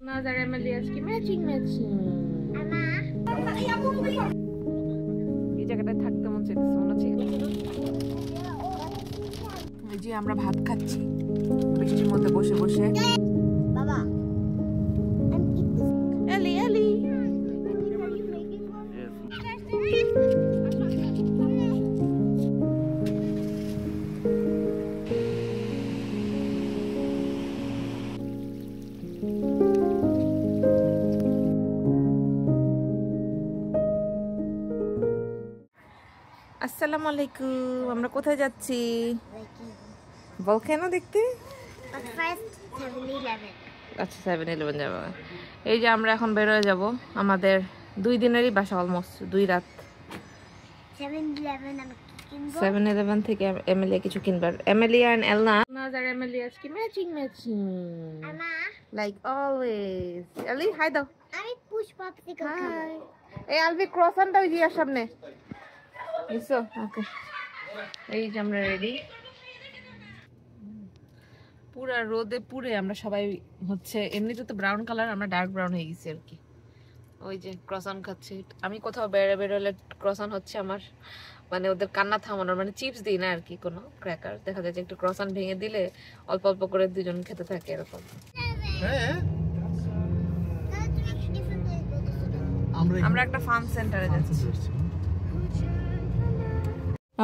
Nazar Emelias কি matching matching এই জায়গাটায় থাকতে মন চাইতেছে মনে হচ্ছে। এই যে আমরা ভাত খাচ্ছি বৃষ্টির মধ্যে বসে বসে। বাবা এলি এলি আসসালামু আলাইকুম। আমরা কোথায় যাচ্ছি? ভলকানো দেখতে। আচ্ছা 7-11 যাবো। এই যে আমরা এখন বের হয়ে যাব, আমাদের 2 দিনেরই বাসা, অলমোস্ট 2 রাত। 7-11 থেকে এমিলিয়া কিছু কিনবার। এমিলিয়া এন্ড এলনা নাজার এমিলিয়াস কি ম্যাচিং ম্যাচিং লাইক অলওয়েজ। এলি হাই দাও। আমি পুশ পপসিকল খাই। এই আলবি ক্রসানটা ওই দিয়ার সামনে এসো। ওকে এই যে আমরা রেডি। পুরা রোদে পুরে আমরা সবাই হচ্ছে, এমনিতে তো ব্রাউন কালার, আমরা ডার্ক ব্রাউন হয়ে গেছি আর কি। ওই যে ক্রসান খাচ্ছি আমি। কোথাও বেরোলে ক্রসান হচ্ছে আমার মানে ওদের কান্না থামানোর, মানে চিপস দিই না আর কি, কোনো ক্র্যাকার দেখা যায় যে একটু ক্রসান ভেঙে দিলে অল্প অল্প করে দুজন খেতে থাকে এরকম। আমরা একটা ফান সেন্টারে যাচ্ছি।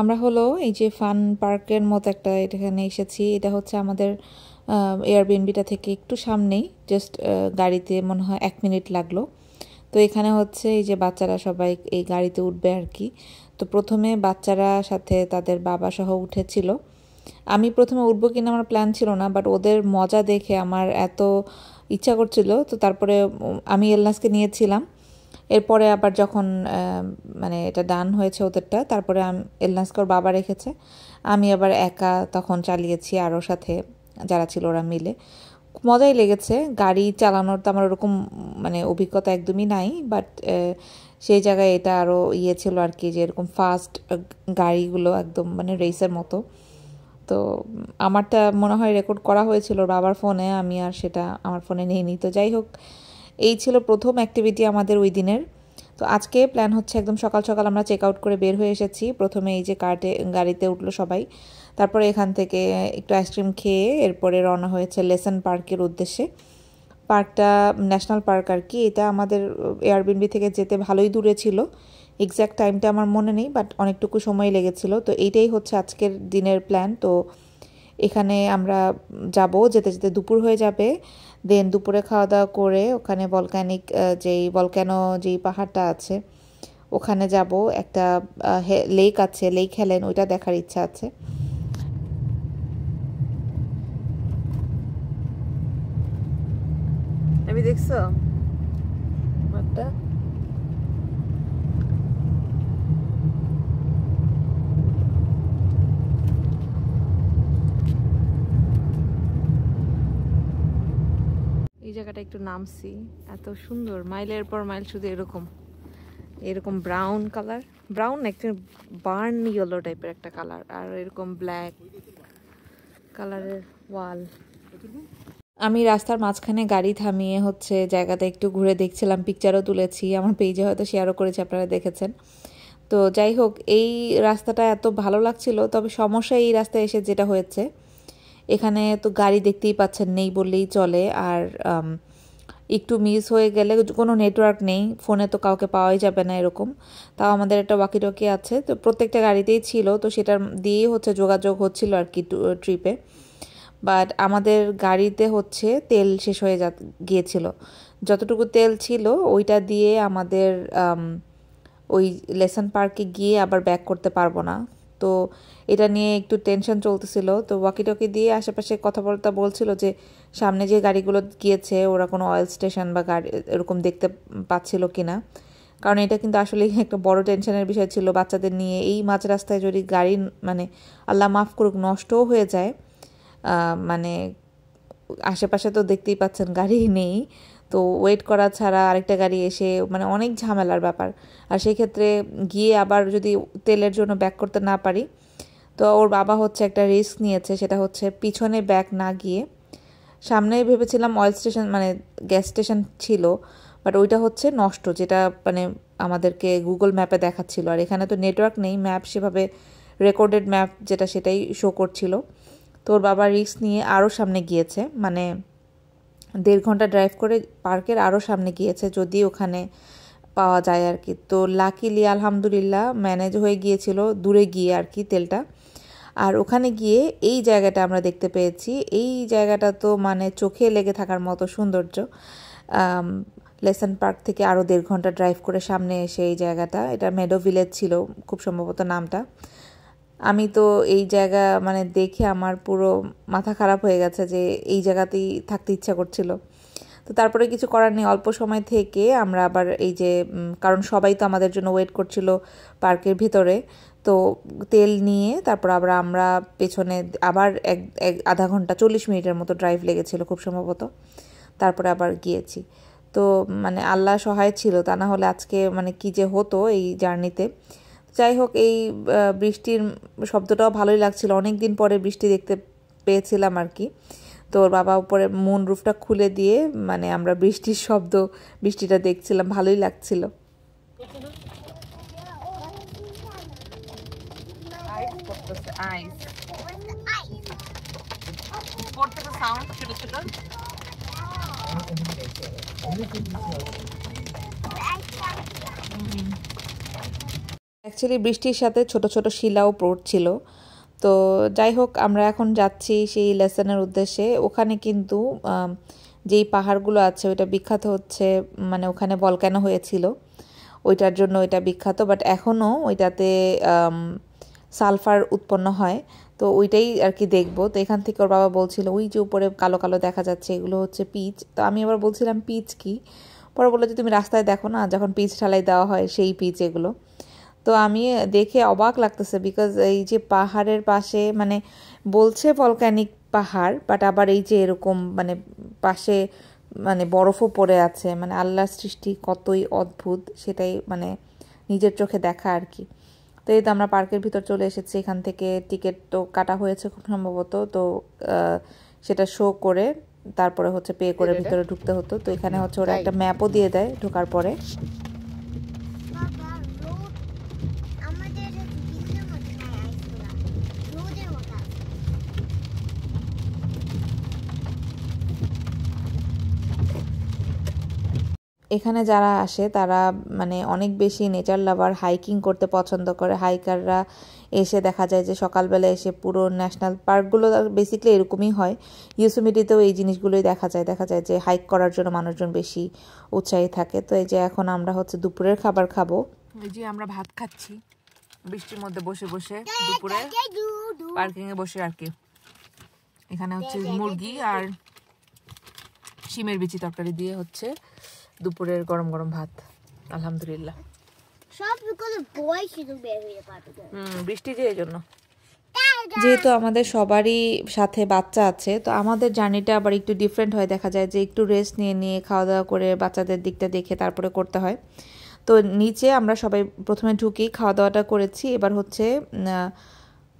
আমরা হলো এই যে ফান পার্কের মতো একটা এখানে এসেছি। এটা হচ্ছে আমাদের এয়ারবিএনবিটা থেকে একটু সামনেই, জাস্ট গাড়িতে মনে হয় 1 মিনিট লাগলো। তো এখানে হচ্ছে এই যে বাচ্চারা সবাই এই গাড়িতে উঠবে আর কি। তো প্রথমে বাচ্চারা সাথে তাদের বাবা সহ উঠেছিল। আমি প্রথমে উঠবো কিনা আমার প্ল্যান ছিল না, বাট ওদের মজা দেখে আমার এত ইচ্ছা করছিল, তো তারপরে আমি এলনাসকে নিয়েছিলাম। এরপরে আবার যখন মানে এটা ডান হয়েছে ওদেরটা, তারপরে এলনাসকে ওর বাবা রেখেছে, আমি আবার একা তখন চালিয়েছি আরও সাথে যারা ছিল ওরা মিলে। মজাই লেগেছে। গাড়ি চালানোর তো আমার ওরকম মানে অভিজ্ঞতা একদমই নাই, বাট সেই জায়গায় এটা আরও ইয়ে ছিল আর কি, যে এরকম ফাস্ট গাড়িগুলো একদম মানে রেসের মতো। তো আমারটা মনে হয় রেকর্ড করা হয়েছিল ওর বাবার ফোনে, আমি আর সেটা আমার ফোনে নিইনি। তো যাই হোক, এই ছিল প্রথম অ্যাক্টিভিটি আমাদের ওই দিনের। তো আজকে প্ল্যান হচ্ছে একদম সকাল সকাল আমরা চেক আউট করে বের হয়ে এসেছি। প্রথমে এই যে গাড়িতে উঠলো সবাই, তারপরে এখান থেকে একটু আইসক্রিম খেয়ে এরপরে রওনা হয়েছে লেসন পার্কের উদ্দেশ্যে। পার্কটা ন্যাশনাল পার্ক আর কি। এটা আমাদের এয়ারবিএনবি থেকে যেতে ভালোই দূরে ছিল, এক্স্যাক্ট টাইমটা আমার মনে নেই, বাট অনেকটুকু সময় লেগেছিল। তো এইটাই হচ্ছে আজকের দিনের প্ল্যান। তো এখানে আমরা যাব, যেতে যেতে দুপুর হয়ে যাবে। দেন দুপুরে খাওয়া দাওয়া করে ওখানে যেই পাহাড়টা আছে ওখানে যাব। একটা লেক আছে, লেক হেলেন, ওইটা দেখার ইচ্ছা আছে। আমি দেখছো একটা এই জায়গাটা একটু নামছি, এত সুন্দর, মাইলের পর মাইল শুধু এরকম এরকম ব্রাউন কালার, ব্রাউন একটা বার্ন ইয়েলো টাইপের একটা কালার, আর এরকম ব্ল্যাক কালারের ওয়াল। আমি রাস্তার মাঝখানে গাড়ি থামিয়ে হচ্ছে জায়গাটা একটু ঘুরে দেখছিলাম, পিকচারও তুলেছি, আমার পেজে হয়তো শেয়ারও করেছি, আপনারা দেখেছেন। তো যাই হোক, এই রাস্তাটা এত ভালো লাগছিল। তবে সমস্যা এই রাস্তায় এসে যেটা হয়েছে, এখানে তো গাড়ি দেখতেই পাচ্ছেন নেই বললেই চলে। আর একটু মিস হয়ে গেলে কোনো নেটওয়ার্ক নেই, ফোনে তো কাউকে পাওয়াই যাবে না এরকম। তাও আমাদের একটা ওয়াকিটকি আছে, তো প্রত্যেকটা গাড়িতেই ছিল, তো সেটার দিয়েই হচ্ছে যোগাযোগ হচ্ছিল আর কি ট্রিপে। বাট আমাদের গাড়িতে হচ্ছে তেল শেষ হয়ে গিয়েছিল। যতটুকু তেল ছিল ওইটা দিয়ে আমাদের ওই লেসন পার্কে গিয়ে আবার ব্যাক করতে পারবো না। তো এটা নিয়ে একটু টেনশন চলতেছিল। তো ওয়াকিটকি দিয়ে আশেপাশে কথাবার্তা বলছিল যে সামনে যে গাড়িগুলো গিয়েছে ওরা কোনো অয়েল স্টেশন বা গাড়ি এরকম দেখতে পাচ্ছিল কিনা। কারণ এটা কিন্তু আসলে একটা বড় টেনশনের বিষয় ছিল বাচ্চাদের নিয়ে। এই মাঝ রাস্তায় যদি গাড়ি মানে আল্লাহ মাফ করুক নষ্টও হয়ে যায়, মানে আশেপাশে তো দেখতেই পাচ্ছেন গাড়ি নেই, তো ওয়েট করা ছাড়া আরেকটা গাড়ি এসে মানে অনেক ঝামেলার ব্যাপার। আর সেই ক্ষেত্রে গিয়ে আবার যদি তেলের জন্য ব্যাক করতে না পারি, তো ওর বাবা হচ্ছে একটা রিস্ক নিয়েছে, সেটা হচ্ছে পিছনে ব্যাক না গিয়ে সামনেই ভেবেছিলাম অয়েল স্টেশন মানে গ্যাস স্টেশন ছিল, বাট ওইটা হচ্ছে নষ্ট, যেটা মানে আমাদেরকে গুগল ম্যাপে দেখাচ্ছিল। আর এখানে তো নেটওয়ার্ক নেই, ম্যাপ সেভাবে রেকর্ডেড ম্যাপ যেটা সেটাই শো করছিল। তোর বাবা রিস্ক নিয়ে আরও সামনে গিয়েছে, মানে 1.5 ঘন্টা ড্রাইভ করে পার্কের আরও সামনে গিয়েছে যদি ওখানে পাওয়া যায় আর কি। তো লাকিলি আলহামদুলিল্লাহ ম্যানেজ হয়ে গিয়েছিল দূরে গিয়ে আর কি তেলটা। আর ওখানে গিয়ে এই জায়গাটা আমরা দেখতে পেয়েছি। এই জায়গাটা তো মানে চোখে লেগে থাকার মতো সৌন্দর্য। লেসন পার্ক থেকে আরও 1.5 ঘন্টা ড্রাইভ করে সামনে এসে এই জায়গাটা, এটা মেডো ভিলেজ ছিল খুব সম্ভবত নামটা। আমি তো এই জায়গা মানে দেখে আমার পুরো মাথা খারাপ হয়ে গেছে যে এই জায়গাতেই থাকতে ইচ্ছা করছিল। তো তারপরে কিছু করার নেই, অল্প সময় থেকে আমরা আবার এই যে কারণ সবাই তো আমাদের জন্য ওয়েট করছিল পার্কের ভিতরে, তো তেল নিয়ে তারপর আবার আমরা পেছনে আবার আধা ঘন্টা 40 মিনিটের মতো ড্রাইভ লেগেছিল খুব সম্ভবত, তারপরে আবার গিয়েছি। তো মানে আল্লাহ সহায় ছিল, তা না হলে আজকে মানে কি যে হতো এই জার্নিতে। যাই হোক, এই বৃষ্টির শব্দটাও ভালোই লাগছিল, অনেক দিন পরে বৃষ্টি দেখতে পেয়েছিলাম আর কি। তো ওর বাবা উপরে মুন রুফটা খুলে দিয়ে মানে আমরা বৃষ্টির শব্দ, বৃষ্টিটা দেখছিলাম, ভালোই লাগছিল। অ্যাকচুয়ালি বৃষ্টির সাথে ছোট ছোট শিলাও পড়ছিল। তো যাই হোক, আমরা এখন যাচ্ছি সেই লেসনের উদ্দেশ্যে। ওখানে কিন্তু যেই পাহাড়গুলো আছে ওইটা বিখ্যাত হচ্ছে, মানে ওখানে ভলক্যানো হয়েছিল ওইটার জন্য ওইটা বিখ্যাত, বাট এখনও ওইটাতে সালফার উৎপন্ন হয়। তো ওইটাই আর কি দেখবো। তো এখান থেকে ওর বাবা বলছিল ওই যে উপরে কালো কালো দেখা যাচ্ছে এগুলো হচ্ছে পিচ। তো আমি আবার বলছিলাম পিচ কি, পরে বললো যে তুমি রাস্তায় দেখো না, যখন পিচ ঢালাই দেওয়া হয় সেই পিচ এগুলো। তো আমি দেখে অবাক লাগতেছে, বিকজ এই যে পাহাড়ের পাশে মানে বলছে ভলক্যানিক পাহাড়, বাট আবার এই যে এরকম মানে পাশে মানে বরফও পড়ে আছে, মানে আল্লাহর সৃষ্টি কতই অদ্ভুত, সেটাই মানে নিজের চোখে দেখা আর কি। তো এই তো আমরা পার্কের ভিতর চলে এসেছি, এখান থেকে টিকিট তো কাটা হয়েছে খুব সম্ভবত, তো সেটা শো করে তারপরে হচ্ছে পে করে ভিতরে ঢুকতে হতো। তো এখানে হচ্ছে ওরা একটা ম্যাপও দিয়ে দেয় ঢোকার পরে। এখানে যারা আসে তারা মানে অনেক বেশি নেচার লাভার, হাইকিং করতে পছন্দ করে। হাইকাররা এসে দেখা যায় যে সকালবেলা এসে পুরো ন্যাশনাল পার্কগুলো বেসিক্যালি এরকমই হয়, ইউসুমিটিতেও এই জিনিসগুলোই দেখা যায় যে হাইক করার জন্য মানুষজন বেশি উৎসাহী থাকে। তো এই যে এখন আমরা হচ্ছে দুপুরের খাবার খাবো। এই যে আমরা ভাত খাচ্ছি বৃষ্টির মধ্যে বসে বসে, দুপুরে পার্কিংয়ে বসে আর কি। এখানে হচ্ছে মুরগি আর শিমের বিচি তরকারি দিয়ে হচ্ছে দুপুরের গরম গরম ভাত, আলহামদুলিল্লাহ। বৃষ্টি যে এই জন্য, যেহেতু আমাদের সবারই সাথে বাচ্চা আছে, তো আমাদের জার্নিটা আবার একটু ডিফারেন্ট হয়। দেখা যায় যে একটু রেস্ট নিয়ে নিয়ে খাওয়া দাওয়া করে বাচ্চাদের দিকটা দেখে তারপরে করতে হয়। তো নিচে আমরা সবাই প্রথমে ঢুকেই খাওয়া দাওয়াটা করেছি। এবার হচ্ছে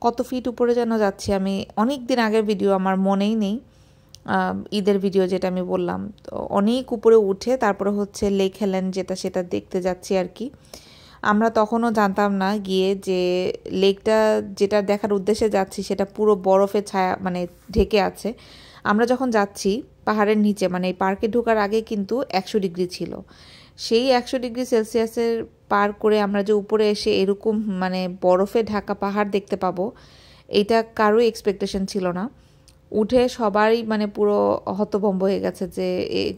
কত ফিট উপরে যেন যাচ্ছি, আমি অনেক দিন আগের ভিডিও, আমার মনেই নেই, ঈদের ভিডিও যেটা আমি বললাম। তো অনেক উপরে উঠে তারপরে হচ্ছে লেক হেলেন যেটা, সেটা দেখতে যাচ্ছি আর কি। আমরা তখনও জানতাম না গিয়ে যে লেকটা যেটা দেখার উদ্দেশ্যে যাচ্ছি সেটা পুরো বরফে ছায়া মানে ঢেকে আছে। আমরা যখন যাচ্ছি পাহাড়ের নিচে, মানে এই পার্কে ঢোকার আগে কিন্তু 100 ডিগ্রি ছিল। সেই 100 ডিগ্রি সেলসিয়াসের পার করে আমরা যে উপরে এসে এরকম মানে বরফে ঢাকা পাহাড় দেখতে পাবো, এইটা কারোই এক্সপেকটেশন ছিল না। উঠে সবাই মানে পুরো হতভম্ব হয়ে গেছে যে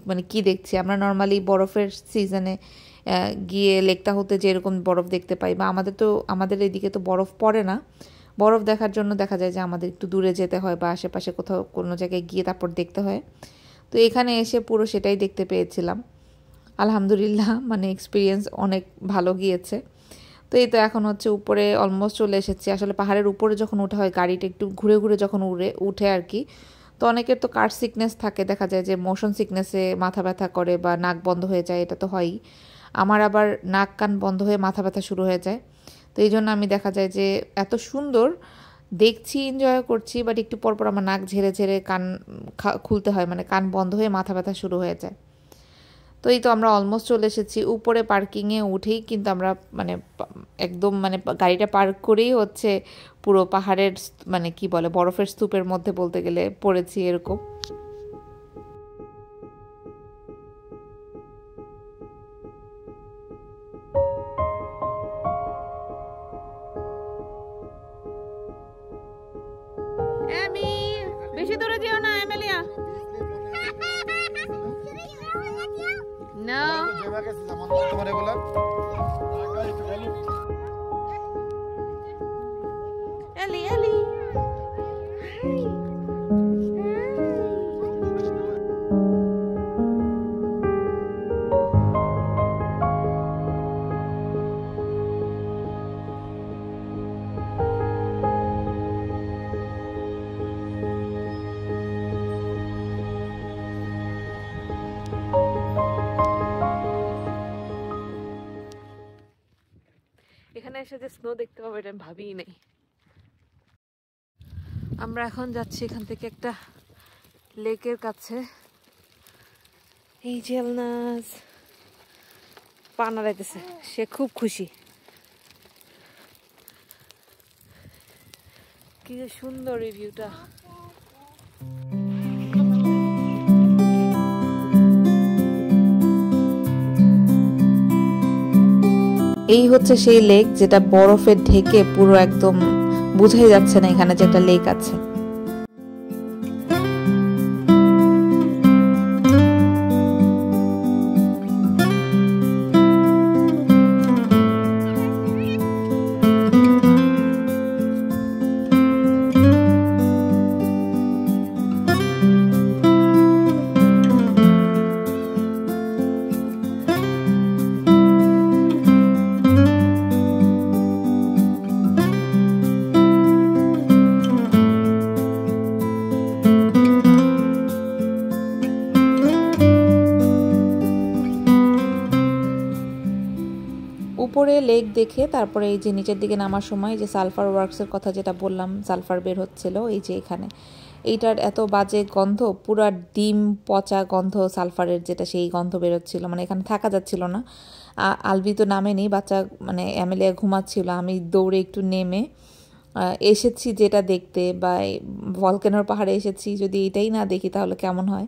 মানে কি দেখছি আমরা। নর্মালি বরফের সিজনে গিয়ে লেকটা হতে যেরকম বরফ দেখতে পাই, বা আমাদের এদিকে তো বরফ পড়ে না, বরফ দেখার জন্য দেখা যায় যে আমাদের একটু দূরে যেতে হয় বা আশেপাশে কোথাও কোনো জায়গায় গিয়ে তারপর দেখতে হয়। তো এখানে এসে পুরো সেটাই দেখতে পেয়েছিলাম, আলহামদুলিল্লাহ, মানে এক্সপিরিয়েন্স অনেক ভালো গিয়েছে। তো এই তো এখন হচ্ছে উপরে অলমোস্ট চলে এসেছি। আসলে পাহাড়ের উপরে যখন ওঠা হয় গাড়িটা একটু ঘুরে ঘুরে যখন উঠে আর কি, তো অনেকের তো কার সিকনেস থাকে, দেখা যায় যে মোশন সিকনেসে মাথা ব্যথা করে বা নাক বন্ধ হয়ে যায়, এটা তো হয়ই। আমার আবার নাক কান বন্ধ হয়ে মাথা ব্যথা শুরু হয়ে যায়। তো এই জন্য আমি দেখা যায় যে এত সুন্দর দেখছি, এনজয় করছি, বাট একটু পর পর আমার নাক ঝেড়ে ঝেড়ে কান খুলতে হয়, মানে কান বন্ধ হয়ে মাথা ব্যথা শুরু হয়ে যায়। তো এই তো আমরা অলমোস্ট চলে এসেছি উপরে। পার্কিংয়ে উঠেই কিন্তু আমরা মানে একদম মানে গাড়িটা পার্ক করেই হচ্ছে পুরো পাহাড়ের মানে কি বলে বরফের স্তূপের মধ্যে বলতে গেলে পড়েছি এরকম। বেশি দূরে যেও না এমেলিয়া। No. Ellie, Ellie. এখানে এসে যে স্নো দেখতে পাবো এটা আমি ভাবিই নাই। আমরা এখন যাচ্ছি এখান থেকে একটা লেকের কাছে। এই যে এলনাজ পা নাড়াইতেছে, সে খুব খুশি। কি সুন্দর এই ভিউটা। এই হচ্ছে সেই লেক যেটা বরফে ঢেকে পুরো একদম বোঝাই যাচ্ছে না এখানে যে একটা লেক আছে। উপরে লেক দেখে তারপরে এই যে নিচের দিকে নামার সময় যে সালফার ওয়ার্কসের কথা যেটা বললাম, সালফার বের হচ্ছিল এই যে এখানে, এইটার এত বাজে গন্ধ, পুরা ডিম পচা গন্ধ সালফারের, যেটা সেই গন্ধ বেরোচ্ছিল, মানে এখানে থাকা যাচ্ছিল না। আলবি তো নামেনি, বাচ্চা মানে অ্যামেলিয়া ঘুমাচ্ছিল, আমি দৌড়ে একটু নেমে এসেছি যেটা দেখতে, বা ভলকানোর পাহাড়ে এসেছি, যদি এটাই না দেখি তাহলে কেমন হয়।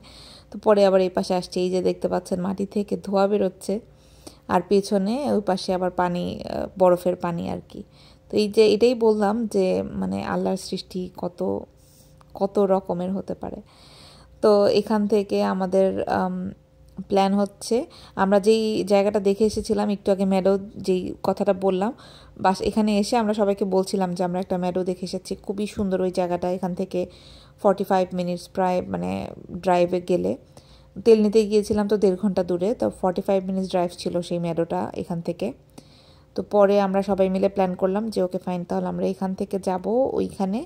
তো পরে আবার এই পাশে আসছে, এই যে দেখতে পাচ্ছেন মাটি থেকে ধোঁয়া বেরোচ্ছে, আর পেছনে ওই পাশে আবার পানি, বরফের পানি আর কি। তো এই যে এটাই বললাম যে মানে আল্লাহর সৃষ্টি কত কত রকমের হতে পারে। তো এখান থেকে আমাদের প্ল্যান হচ্ছে, আমরা যেই জায়গাটা দেখে এসেছিলাম একটু আগে, মেডো যেই কথাটা বললাম, বাস এখানে এসে আমরা সবাইকে বলছিলাম যে আমরা একটা মেডো দেখে এসেছি, খুবই সুন্দর ওই জায়গাটা। এখান থেকে 45 মিনিটস প্রায় মানে ড্রাইভে গেলে, তেল নিতে গিয়েছিলাম তো 1.5 ঘন্টা দূরে, তো 45 মিনিটস ড্রাইভ ছিল সেই মেডোটা এখান থেকে। তো পরে আমরা সবাই মিলে প্ল্যান করলাম যে ওকে ফাইন, তাহলে আমরা এখান থেকে যাব ওইখানে,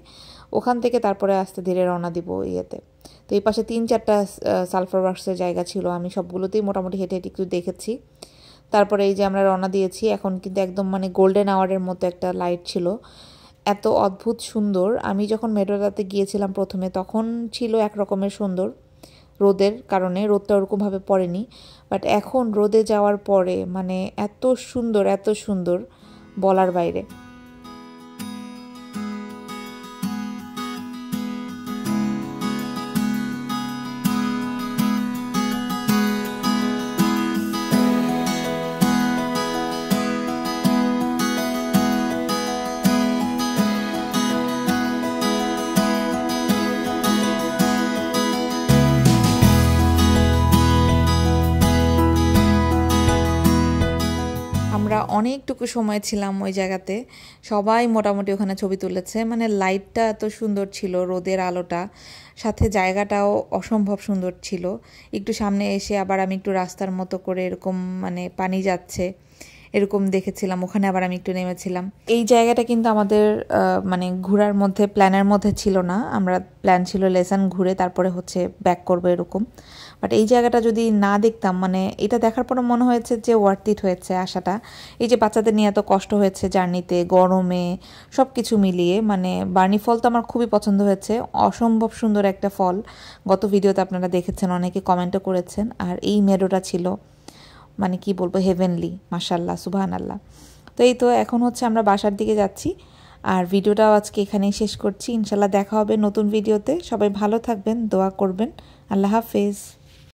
ওখান থেকে তারপরে আস্তে ধীরে রওনা দিব ইয়েতে। তো এই পাশে 3-4টা সালফার ওয়ার্কসের জায়গা ছিল, আমি সবগুলোতেই মোটামুটি হেঁটে হেঁটে একটু দেখেছি। তারপরে এই যে আমরা রওনা দিয়েছি, এখন কিন্তু একদম মানে গোল্ডেন আওয়ারের মতো একটা লাইট ছিল, এত অদ্ভুত সুন্দর। আমি যখন মেডোটাতে গিয়েছিলাম প্রথমে তখন ছিল এক রকমের সুন্দর, রোদের কারণে রোদটা ওরকমভাবে পড়েনি, বাট এখন রোদে যাওয়ার পরে মানে এত সুন্দর, এত সুন্দর বলার বাইরে। আমরা অনেকটুকু সময় ছিলাম ওই জায়গাতে, সবাই মোটামুটি ওখানে ছবি তুলেছে, মানে লাইটটা এত সুন্দর ছিল, রোদের আলোটা, সাথে জায়গাটাও অসম্ভব সুন্দর ছিল। একটু সামনে এসে আবার আমি একটু রাস্তার মতো করে এরকম মানে পানি যাচ্ছে এরকম দেখেছিলাম, ওখানে আবার আমি একটু নেমেছিলাম। এই জায়গাটা কিন্তু আমাদের মানে ঘোরার মধ্যে, প্ল্যানের মধ্যে ছিল না, আমরা প্ল্যান ছিল লেসান ঘুরে তারপরে হচ্ছে ব্যাক করবো এরকম, বাট এই জায়গাটা যদি না দেখতাম, মানে এটা দেখার পর মনে হয়েছে যে ওয়ার্থ ইট হয়েছে আসাটা। এই যে বাচ্চাদের নিয়ে এত কষ্ট হয়েছে জার্নিতে, গরমে, সব কিছু মিলিয়ে, মানে বার্নি ফল তো আমার খুবই পছন্দ হয়েছে, অসম্ভব সুন্দর একটা ফল। গত ভিডিওতে আপনারা দেখেছেন, অনেকে কমেন্টও করেছেন। আর এই মেডোটা ছিল মানে কি বলবো, হেভেনলি, মাশাল্লাহ, সুবহানাল্লাহ। তো এই তো এখন হচ্ছে আমরা বাসার দিকে যাচ্ছি, আর ভিডিওটাও আজকে এখানেই শেষ করছি। ইনশাল্লাহ দেখা হবে নতুন ভিডিওতে। সবাই ভালো থাকবেন, দোয়া করবেন। আল্লাহ হাফেজ।